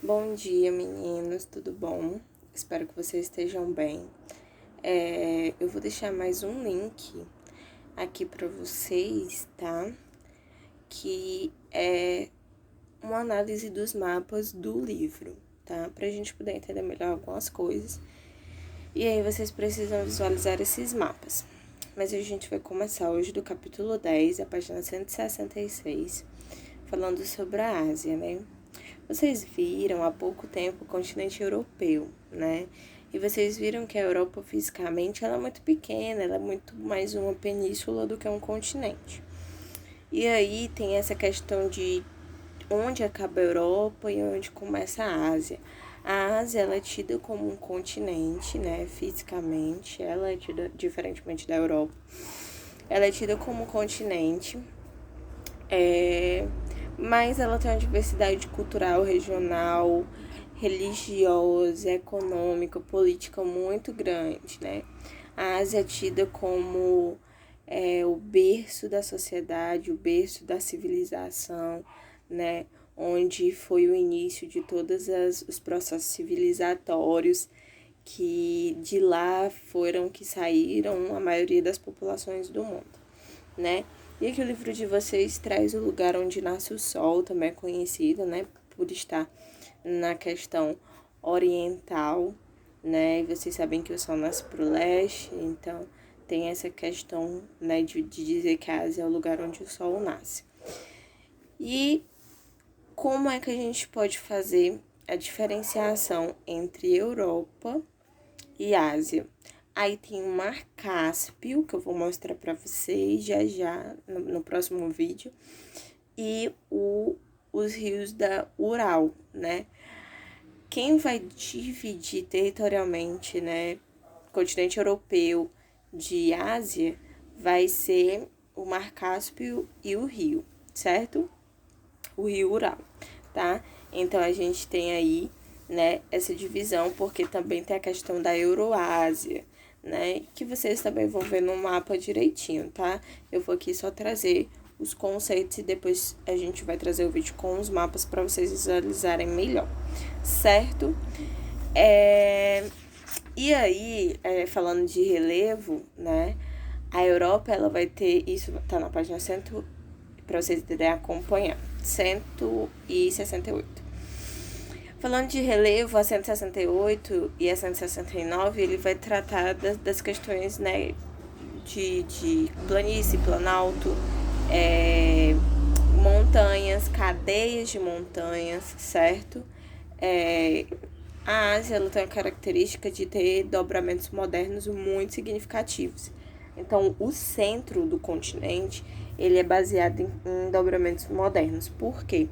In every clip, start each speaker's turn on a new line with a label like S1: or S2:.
S1: Bom dia, meninos, tudo bom? Espero que vocês estejam bem. Eu vou deixar mais um link aqui para vocês, tá? Que é uma análise dos mapas do livro, tá? Pra gente poder entender melhor algumas coisas. E aí vocês precisam visualizar esses mapas. Mas a gente vai começar hoje do capítulo 10, a página 166, falando sobre a Ásia, né? Vocês viram há pouco tempo o continente europeu, né? E vocês viram que a Europa fisicamente ela é muito pequena, ela é muito mais uma península do que um continente. E aí tem essa questão de onde acaba a Europa e onde começa a Ásia. A Ásia ela é tida como um continente, né? Fisicamente, ela é tida diferentemente da Europa. Ela é tida como um continente. Mas ela tem uma diversidade cultural, regional, religiosa, econômica, política muito grande, né? A Ásia é tida como o berço da sociedade, o berço da civilização, né? Onde foi o início de todos os processos civilizatórios que de lá foram que saíram a maioria das populações do mundo, né? E aqui o livro de vocês traz o lugar onde nasce o sol, também é conhecido, né? Por estar na questão oriental, né? E vocês sabem que o sol nasce para o leste, então tem essa questão, né, de dizer que a Ásia é o lugar onde o sol nasce. E como é que a gente pode fazer a diferenciação entre Europa e Ásia? Aí tem o Mar Cáspio, que eu vou mostrar para vocês já no próximo vídeo, e os rios da Ural, né? Quem vai dividir territorialmente, né, o continente europeu de Ásia vai ser o Mar Cáspio e o rio, certo? O rio Ural, tá? Então a gente tem aí, né, essa divisão, porque também tem a questão da Euroásia, né, que vocês também vão ver no mapa direitinho, tá? Eu vou aqui só trazer os conceitos e depois a gente vai trazer o vídeo com os mapas para vocês visualizarem melhor, certo? E aí, falando de relevo, né, a Europa, ela vai ter, isso tá na página 100, para vocês poderem acompanhar, 168. Falando de relevo, a 168 e a 169, ele vai tratar das questões, né, de planície, planalto, montanhas, cadeias de montanhas, certo? A Ásia ela tem a característica de ter dobramentos modernos muito significativos. Então, o centro do continente ele é baseado em dobramentos modernos. Por quê?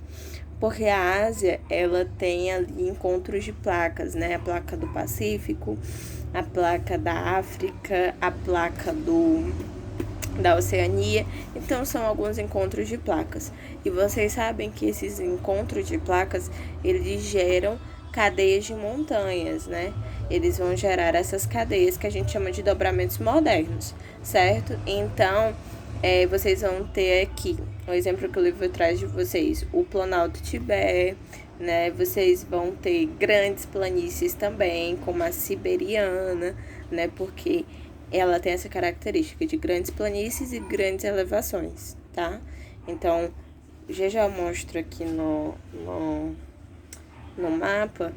S1: Porque a Ásia, ela tem ali encontros de placas, né? A placa do Pacífico, a placa da África, a placa da Oceania. Então, são alguns encontros de placas. E vocês sabem que esses encontros de placas, eles geram cadeias de montanhas, né? Eles vão gerar essas cadeias que a gente chama de dobramentos modernos, certo? Então, vocês vão ter aqui o exemplo que o livro traz de vocês, o Planalto Tibete, né? Vocês vão ter grandes planícies também, como a Siberiana, né? Porque ela tem essa característica de grandes planícies e grandes elevações, tá? Então, já mostro aqui no mapa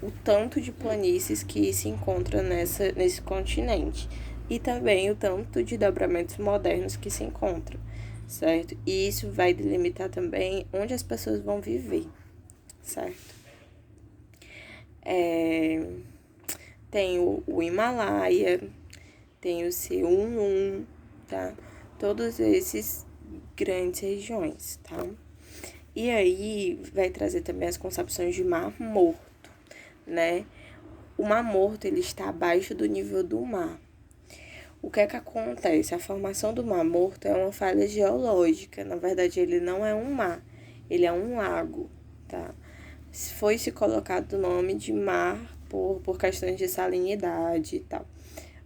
S1: o tanto de planícies que se encontra nesse continente e também o tanto de dobramentos modernos que se encontram, certo? E isso vai delimitar também onde as pessoas vão viver, certo? Tem o Himalaia, tem o C11, tá? Todos esses grandes regiões, tá? E aí vai trazer também as concepções de Mar Morto, né? O Mar Morto ele está abaixo do nível do mar. O que é que acontece? A formação do Mar Morto é uma falha geológica. Na verdade, ele não é um mar, ele é um lago, tá? Foi-se colocado o nome de mar por questões de salinidade e tal.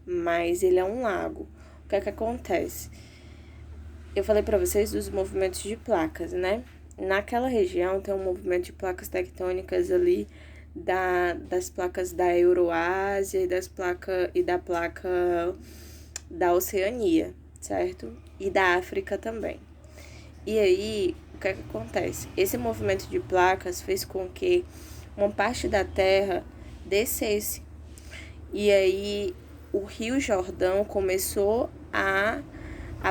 S1: Mas ele é um lago. O que é que acontece? Eu falei para vocês dos movimentos de placas, né? naquela região tem um movimento de placas tectônicas ali das placas da Euroásia e da placa da Oceania, certo? E da África também. E aí, o que é que acontece? Esse movimento de placas fez com que uma parte da Terra descesse. E aí, o Rio Jordão começou a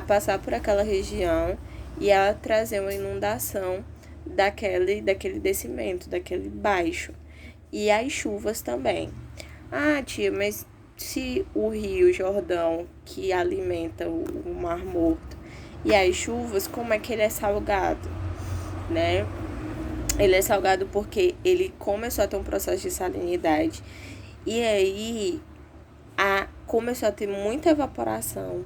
S1: passar por aquela região e a trazer uma inundação daquele descimento, daquele baixo. E as chuvas também. Ah, tia, mas se o Rio Jordão, que alimenta o Mar Morto, e as chuvas, como é que ele é salgado, né? Ele é salgado porque ele começou a ter um processo de salinidade. E aí começou a ter muita evaporação,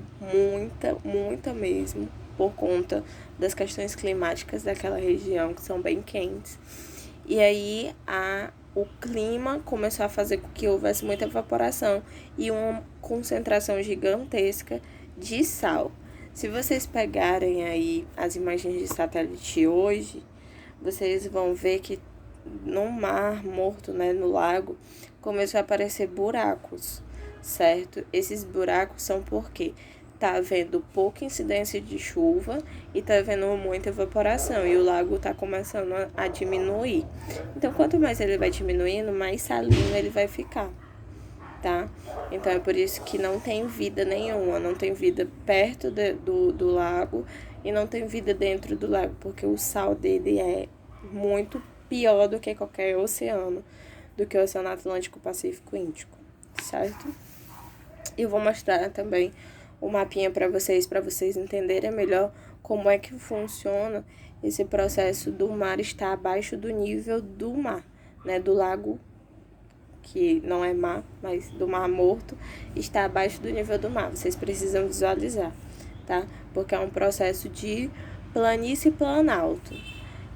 S1: muita mesmo, por conta das questões climáticas daquela região, que são bem quentes. E aí o clima começou a fazer com que houvesse muita evaporação e uma concentração gigantesca de sal. Se vocês pegarem aí as imagens de satélite hoje, vocês vão ver que no Mar Morto, né, no lago, começou a aparecer buracos, certo? Esses buracos são porque tá havendo pouca incidência de chuva e tá havendo muita evaporação e o lago tá começando a diminuir. Então, quanto mais ele vai diminuindo, mais salino ele vai ficar, tá? Então, é por isso que não tem vida nenhuma, não tem vida perto do lago e não tem vida dentro do lago, porque o sal dele é muito pior do que qualquer oceano, do que o Oceano Atlântico, Pacífico e Índico, certo? E eu vou mostrar também o mapinha para vocês entenderem melhor como é que funciona esse processo do mar estar abaixo do nível do mar, né, do lago, que não é mar, mas do Mar Morto, está abaixo do nível do mar. Vocês precisam visualizar, tá? Porque é um processo de planície planalto.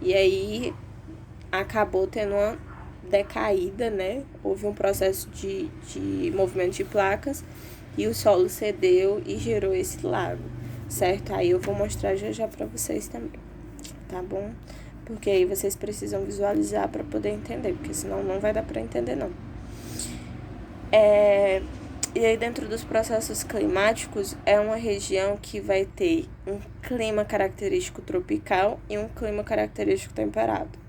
S1: E aí acabou tendo uma decaída, né? Houve um processo de movimento de placas e o solo cedeu e gerou esse lago, certo? Aí eu vou mostrar já para vocês também, tá bom? Porque aí vocês precisam visualizar para poder entender, porque senão não vai dar para entender, não. E aí dentro dos processos climáticos é uma região que vai ter um clima característico tropical e um clima característico temperado.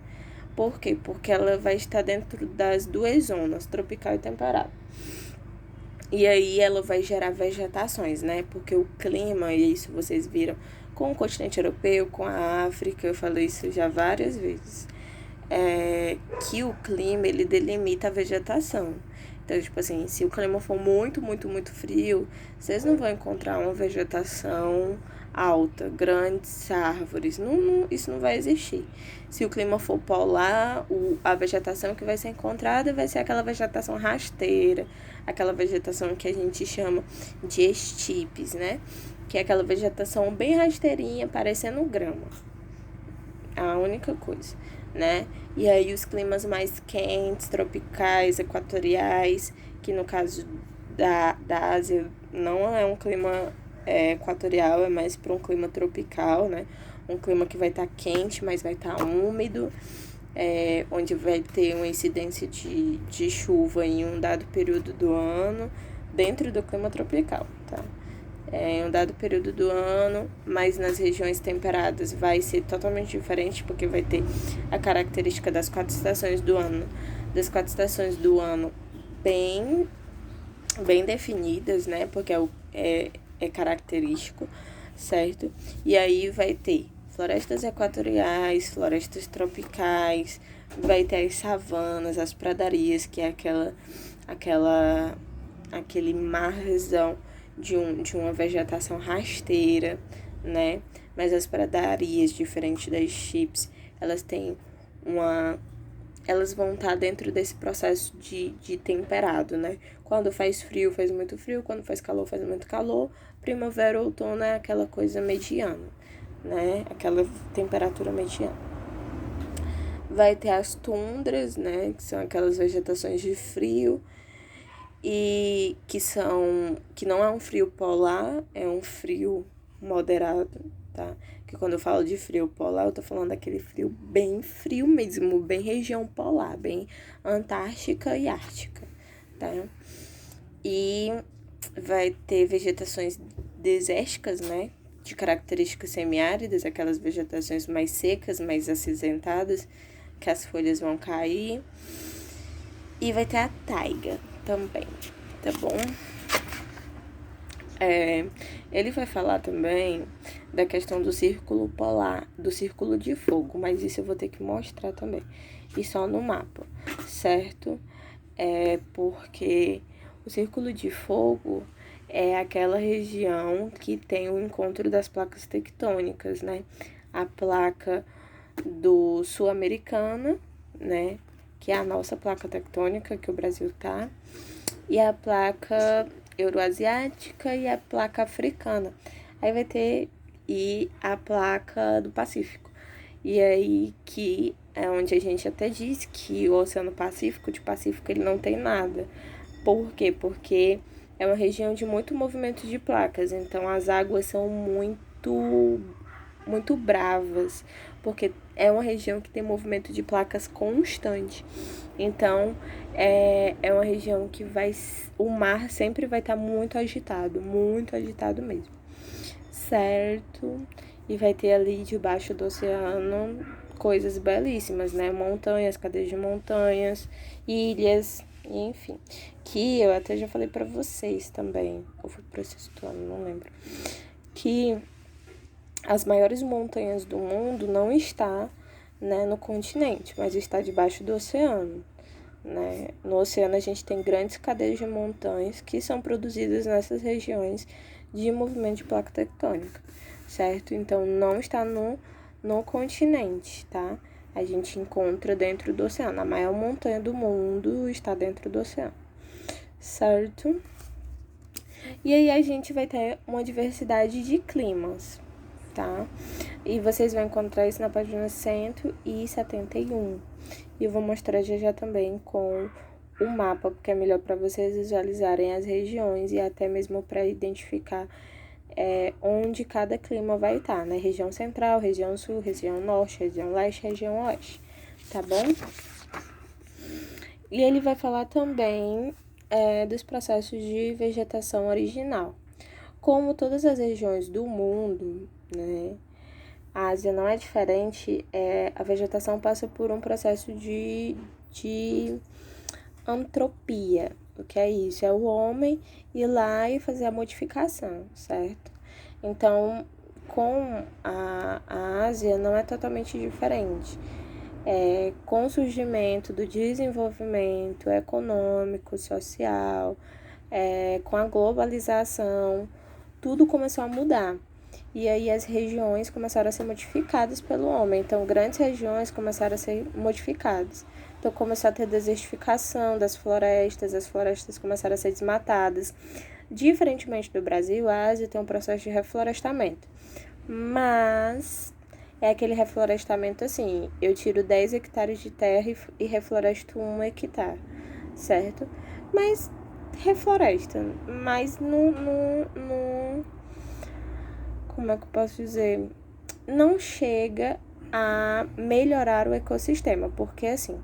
S1: Por quê? Porque ela vai estar dentro das duas zonas, tropical e temperado. E aí ela vai gerar vegetações, né? Porque o clima, e isso vocês viram com o continente europeu, com a África, eu falei isso já várias vezes, que o clima, ele delimita a vegetação. Então, tipo assim, se o clima for muito frio, vocês não vão encontrar uma vegetação alta, grandes árvores, isso não vai existir. Se o clima for polar, a vegetação que vai ser encontrada vai ser aquela vegetação rasteira, aquela vegetação que a gente chama de estipes, né? Que é aquela vegetação bem rasteirinha, parecendo grama. A única coisa, né? E aí os climas mais quentes, tropicais, equatoriais, que no caso da Ásia não é um clima equatorial, é mais para um clima tropical, né? Um clima que vai estar quente, mas vai estar úmido, onde vai ter uma incidência de chuva em um dado período do ano, dentro do clima tropical, tá? Em um dado período do ano, mas nas regiões temperadas vai ser totalmente diferente, porque vai ter a característica das quatro estações do ano bem definidas, né? Porque é característico, certo? E aí vai ter florestas equatoriais, florestas tropicais, vai ter as savanas, as pradarias, que é aquele marzão de uma vegetação rasteira, né? Mas as pradarias, diferente das chips, elas vão estar dentro desse processo de temperado, né? Quando faz frio, faz muito frio. Quando faz calor, faz muito calor. Primavera, outono é aquela coisa mediana, né? Aquela temperatura mediana. Vai ter as tundras, né? Que são aquelas vegetações de frio e que não é um frio polar, é um frio moderado, tá? Que que quando eu falo de frio polar, eu tô falando daquele frio bem frio mesmo, bem região polar, bem Antártica e Ártica, tá? E vai ter vegetações desérticas, né? De características semiáridas, aquelas vegetações mais secas, mais acinzentadas, que as folhas vão cair. E vai ter a taiga também, tá bom? Ele vai falar também da questão do círculo polar, do círculo de fogo, mas isso eu vou ter que mostrar também, e só no mapa, certo? Porque o círculo de fogo é aquela região que tem o encontro das placas tectônicas, né? A placa do Sul-Americana, né? Que é a nossa placa tectônica, que o Brasil tá, e a placa euroasiática e a placa africana. Aí vai ter a placa do Pacífico. E aí que é onde a gente até diz que o Oceano Pacífico, de Pacífico, ele não tem nada. Por quê? Porque é uma região de muito movimento de placas, então as águas são muito bravas, porque é uma região que tem movimento de placas constante. Então, é uma região que o mar sempre vai estar muito agitado mesmo, certo? E vai ter ali debaixo do oceano coisas belíssimas, né? Montanhas, cadeias de montanhas, ilhas, enfim. Que eu até já falei pra vocês também, ou foi pra sexto ano, não lembro, que as maiores montanhas do mundo não está, né, no continente, mas está debaixo do oceano, né? No oceano a gente tem grandes cadeias de montanhas que são produzidas nessas regiões de movimento de placa tectônica, certo? Então não está no continente, tá? A gente encontra dentro do oceano. A maior montanha do mundo está dentro do oceano, certo? E aí a gente vai ter uma diversidade de climas, tá? E vocês vão encontrar isso na página 171. E eu vou mostrar já também com o mapa, porque é melhor para vocês visualizarem as regiões e até mesmo para identificar onde cada clima vai estar, né? Região central, região sul, região norte, região leste, região oeste, tá bom? E ele vai falar também dos processos de vegetação original. Como todas as regiões do mundo, né? A Ásia não é diferente, a vegetação passa por um processo de antropia. O que é isso? É o homem ir lá e fazer a modificação, certo? Então, com a Ásia não é totalmente diferente. Com o surgimento do desenvolvimento econômico, social, com a globalização, tudo começou a mudar. E aí as regiões começaram a ser modificadas pelo homem. Então, grandes regiões começaram a ser modificadas. Então, começou a ter desertificação das florestas, as florestas começaram a ser desmatadas. Diferentemente do Brasil, a Ásia tem um processo de reflorestamento. Mas é aquele reflorestamento assim, eu tiro 10 hectares de terra e refloresto 1 hectare, certo? Mas refloresta, mas não como é que eu posso dizer? Não chega a melhorar o ecossistema, porque assim,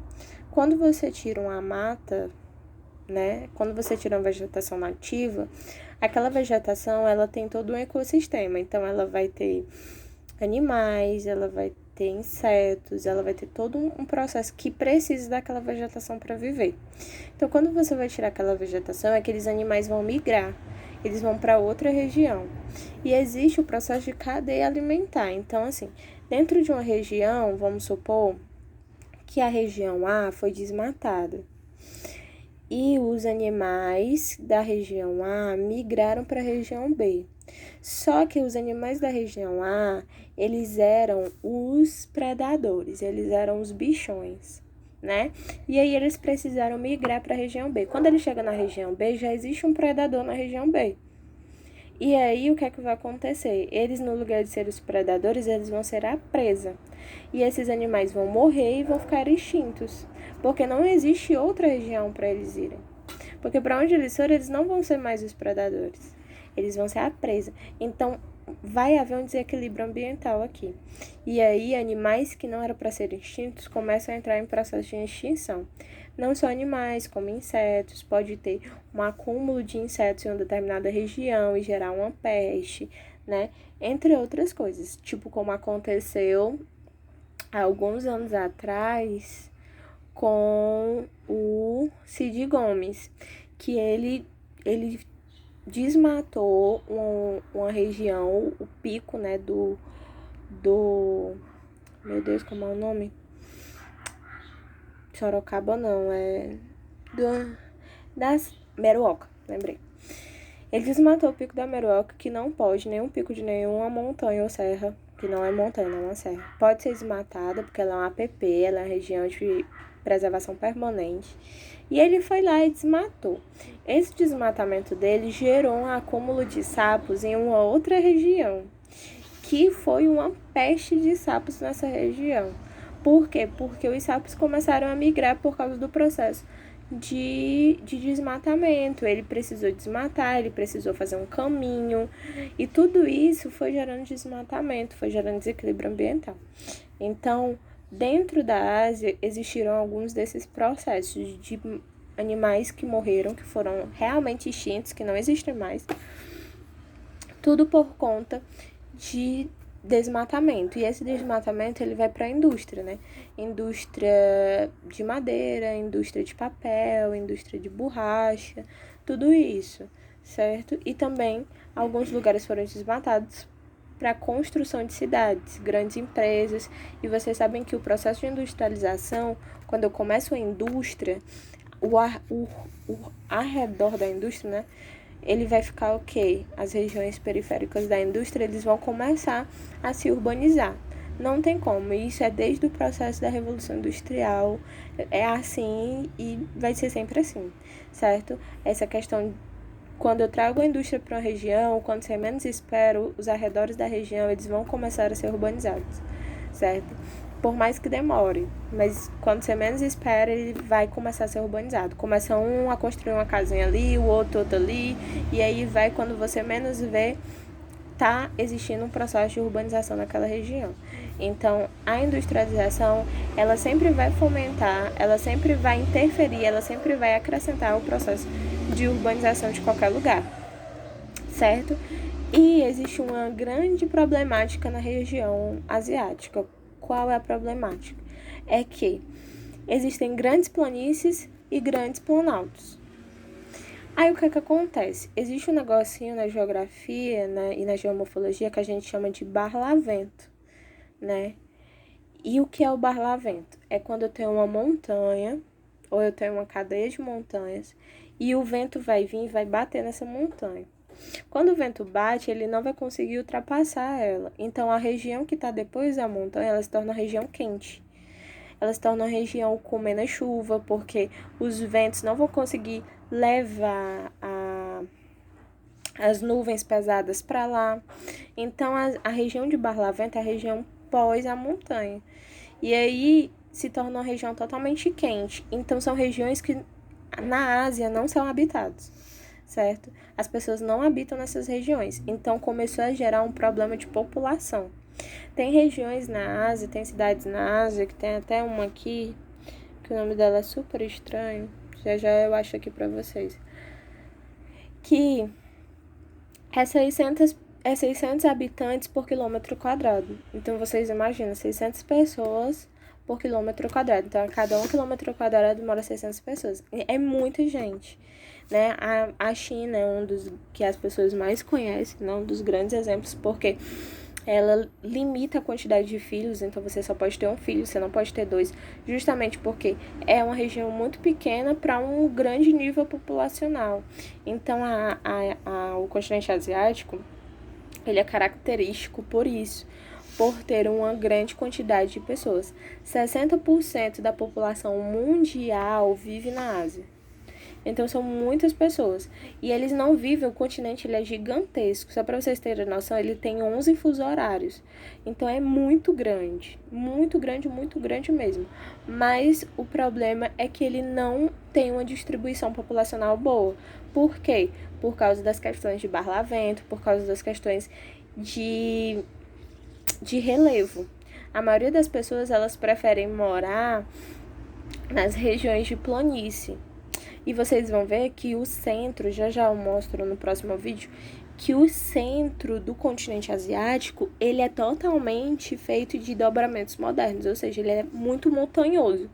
S1: quando você tira uma mata, né? Quando você tira uma vegetação nativa, aquela vegetação, ela tem todo um ecossistema. Então, ela vai ter animais, ela vai ter insetos, ela vai ter todo um processo que precisa daquela vegetação para viver. Então, quando você vai tirar aquela vegetação, aqueles animais vão migrar, eles vão para outra região. E existe o processo de cadeia alimentar. Então, assim, dentro de uma região, vamos supor que a região A foi desmatada. E os animais da região A migraram para a região B. Só que os animais da região A, eles eram os predadores, eles eram os bichões, né? E aí eles precisaram migrar para a região B. Quando ele chega na região B, já existe um predador na região B. E aí o que é que vai acontecer? Eles, no lugar de ser os predadores, eles vão ser a presa. E esses animais vão morrer e vão ficar extintos, porque não existe outra região para eles irem. Porque para onde eles forem, eles não vão ser mais os predadores, eles vão ser a presa. Então, vai haver um desequilíbrio ambiental aqui. E aí, animais que não eram para serem extintos começam a entrar em processo de extinção. Não só animais, como insetos, pode ter um acúmulo de insetos em uma determinada região e gerar uma peste, né? Entre outras coisas, tipo como aconteceu há alguns anos atrás com o Cid Gomes, que ele desmatou uma região, o pico, né, do meu Deus, como é o nome? Sorocaba não, das Meruoca, lembrei. Ele desmatou o pico da Meruoca, que não pode, nenhum pico de nenhuma montanha ou serra, que não é montanha, não é uma serra, pode ser desmatada, porque ela é uma APP, ela é uma região de preservação permanente. E ele foi lá e desmatou. Esse desmatamento dele gerou um acúmulo de sapos em uma outra região, que foi uma peste de sapos nessa região. Por quê? Porque os sapos começaram a migrar por causa do processo de desmatamento. Ele precisou desmatar, ele precisou fazer um caminho, e tudo isso foi gerando desmatamento, foi gerando desequilíbrio ambiental. Então, dentro da Ásia, existiram alguns desses processos de animais que morreram, que foram realmente extintos, que não existem mais, tudo por conta de desmatamento. E esse desmatamento ele vai para a indústria, né? Indústria de madeira, indústria de papel, indústria de borracha, tudo isso, certo? E também alguns lugares foram desmatados para a construção de cidades, grandes empresas. E vocês sabem que o processo de industrialização, quando eu começo a indústria, o arredor da indústria, né? Ele vai ficar o quê? As regiões periféricas da indústria, eles vão começar a se urbanizar. Não tem como, isso é desde o processo da Revolução Industrial, é assim e vai ser sempre assim, certo? Essa questão, quando eu trago a indústria para uma região, quando você menos espera, os arredores da região, eles vão começar a ser urbanizados, certo? Por mais que demore, mas quando você menos espera, ele vai começar a ser urbanizado. Começa um a construir uma casinha ali, o outro ali, e aí vai, quando você menos vê, tá existindo um processo de urbanização naquela região. Então, a industrialização, ela sempre vai fomentar, ela sempre vai interferir, ela sempre vai acrescentar o processo de urbanização de qualquer lugar, certo? E existe uma grande problemática na região asiática. Qual é a problemática? É que existem grandes planícies e grandes planaltos. Aí o que acontece? Existe um negocinho na geografia, né, e na geomorfologia que a gente chama de barlavento, né? E o que é o barlavento? É quando eu tenho uma montanha, ou eu tenho uma cadeia de montanhas, e o vento vai vir e vai bater nessa montanha. Quando o vento bate, ele não vai conseguir ultrapassar ela. Então, a região que está depois da montanha, ela se torna uma região quente. Ela se torna uma região com menos chuva, porque os ventos não vão conseguir levar as nuvens pesadas para lá. Então, a região de Barlavento é a região pós a montanha. E aí, se torna uma região totalmente quente. Então, são regiões que na Ásia não são habitadas, certo? As pessoas não habitam nessas regiões, então começou a gerar um problema de população. Tem regiões na Ásia, tem cidades na Ásia, que tem até uma aqui, que o nome dela é super estranho, já eu acho aqui pra vocês, que é 600 habitantes por quilômetro quadrado. Então, vocês imaginam, 600 pessoas por quilômetro quadrado. Então, a cada 1 quilômetro quadrado mora 600 pessoas. É muita gente, né? A China é um dos que as pessoas mais conhecem, né? Um dos grandes exemplos, porque ela limita a quantidade de filhos, então você só pode ter um filho, você não pode ter dois, justamente porque é uma região muito pequena para um grande nível populacional. Então, o continente asiático, ele é característico por isso, por ter uma grande quantidade de pessoas. 60% da população mundial vive na Ásia. Então, são muitas pessoas. E eles não vivem, o continente ele é gigantesco. Só para vocês terem noção, ele tem 11 fusos horários. Então, é muito grande. Muito grande mesmo. Mas o problema é que ele não tem uma distribuição populacional boa. Por quê? Por causa das questões de barlavento, por causa das questões de relevo. A maioria das pessoas, elas preferem morar nas regiões de planície. E vocês vão ver que o centro, já eu mostro no próximo vídeo, que o centro do continente asiático, ele é totalmente feito de dobramentos modernos, ou seja, ele é muito montanhoso.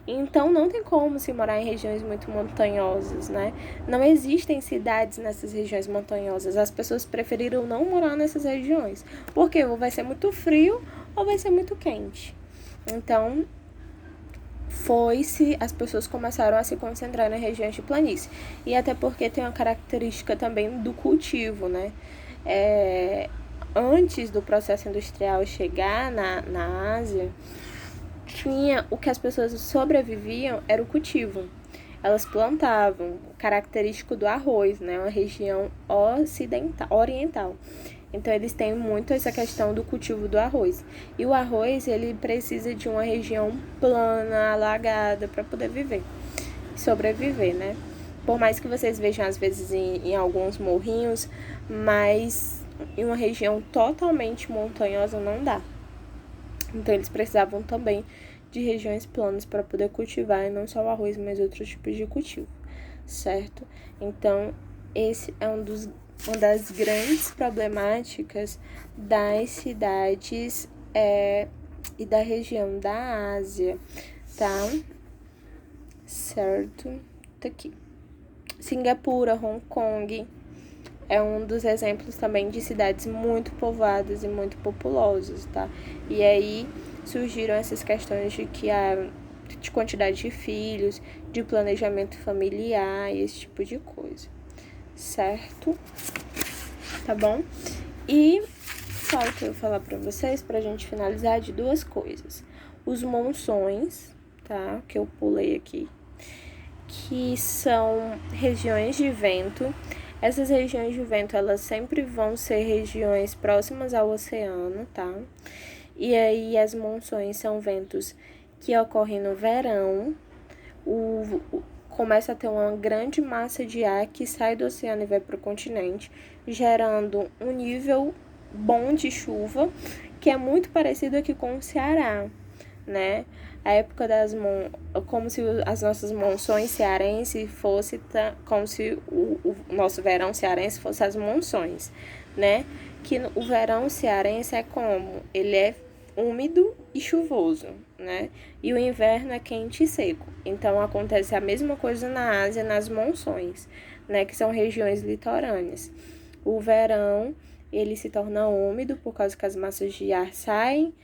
S1: Então, não tem como se morar em regiões muito montanhosas, né? Não existem cidades nessas regiões montanhosas. As pessoas preferiram não morar nessas regiões, porque ou vai ser muito frio ou vai ser muito quente. Então, as pessoas começaram a se concentrar nas regiões de planície. E até porque tem uma característica também do cultivo, né? Antes do processo industrial chegar na Ásia, o que as pessoas sobreviviam era o cultivo. Elas plantavam, característico do arroz, né? Uma região oriental. Então, eles têm muito essa questão do cultivo do arroz. E o arroz, ele precisa de uma região plana, alagada, para poder sobreviver, né? Por mais que vocês vejam, às vezes, em alguns morrinhos, mas em uma região totalmente montanhosa não dá. Então, eles precisavam também de regiões planas para poder cultivar, e não só o arroz, mas outros tipos de cultivo, certo? Então, esse é uma das grandes problemáticas das cidades e da região da Ásia, tá? Certo? Tá aqui. Singapura, Hong Kong é um dos exemplos também de cidades muito povoadas e muito populosas, tá? E aí surgiram essas questões de quantidade de filhos, de planejamento familiar e esse tipo de coisa, certo? Tá bom? E falta eu falar pra vocês, pra gente finalizar, de duas coisas. Os monções, tá? Que eu pulei aqui, que são regiões de vento. Essas regiões de vento, elas sempre vão ser regiões próximas ao oceano, tá? E aí as monções são ventos que ocorrem no verão. Começa a ter uma grande massa de ar que sai do oceano e vai para o continente, gerando um nível bom de chuva, que é muito parecido aqui com o Ceará, né? A época como se as nossas monções cearenses fosse como se o nosso verão cearense fosse as monções, né? Que o verão cearense é como? Ele é úmido e chuvoso, né? E o inverno é quente e seco. Então, acontece a mesma coisa na Ásia, nas monções, né? Que são regiões litorâneas. O verão, ele se torna úmido por causa que as massas de ar saem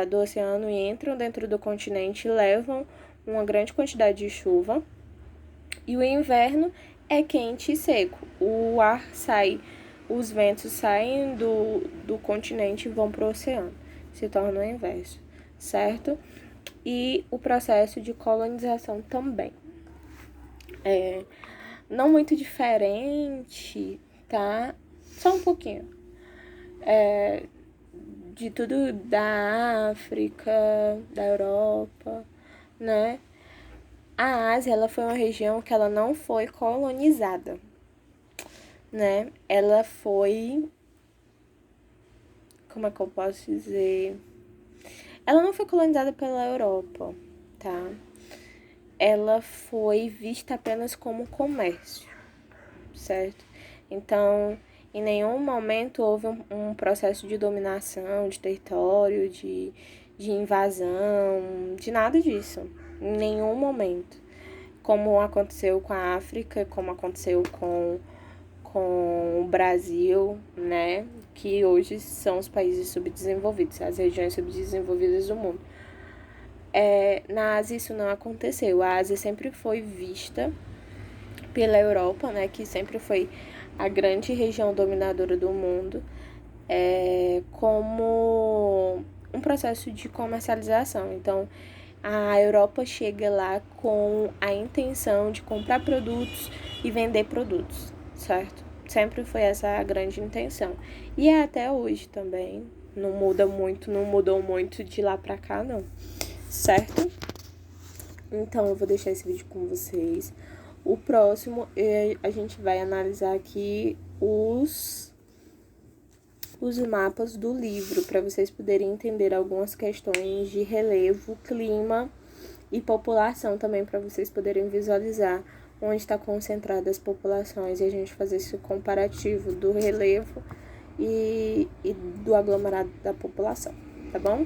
S1: do oceano e entram dentro do continente e levam uma grande quantidade de chuva. E o inverno é quente e seco. O ar sai, os ventos saem do continente e vão para o oceano. Se torna o inverso, certo? E o processo de colonização também. Não muito diferente, tá? Só um pouquinho. De tudo da África, da Europa, né? A Ásia, ela foi uma região que ela não foi colonizada, né? Ela foi... Como é que eu posso dizer? Ela não foi colonizada pela Europa, tá? Ela foi vista apenas como comércio, certo? Então, em nenhum momento houve um processo de dominação de território, de invasão, de nada disso. Em nenhum momento. Como aconteceu com a África, como aconteceu com o Brasil, né? Que hoje são os países subdesenvolvidos, as regiões subdesenvolvidas do mundo. Na Ásia isso não aconteceu. A Ásia sempre foi vista pela Europa, né? Que sempre foi a grande região dominadora do mundo, como um processo de comercialização. Então, a Europa chega lá com a intenção de comprar produtos e vender produtos, certo? Sempre foi essa a grande intenção. E até hoje também. Não mudou muito de lá pra cá, não. Certo? Então, eu vou deixar esse vídeo com vocês. O próximo, a gente vai analisar aqui os mapas do livro, para vocês poderem entender algumas questões de relevo, clima e população também, para vocês poderem visualizar onde está concentrada as populações e a gente fazer esse comparativo do relevo e do aglomerado da população, tá bom?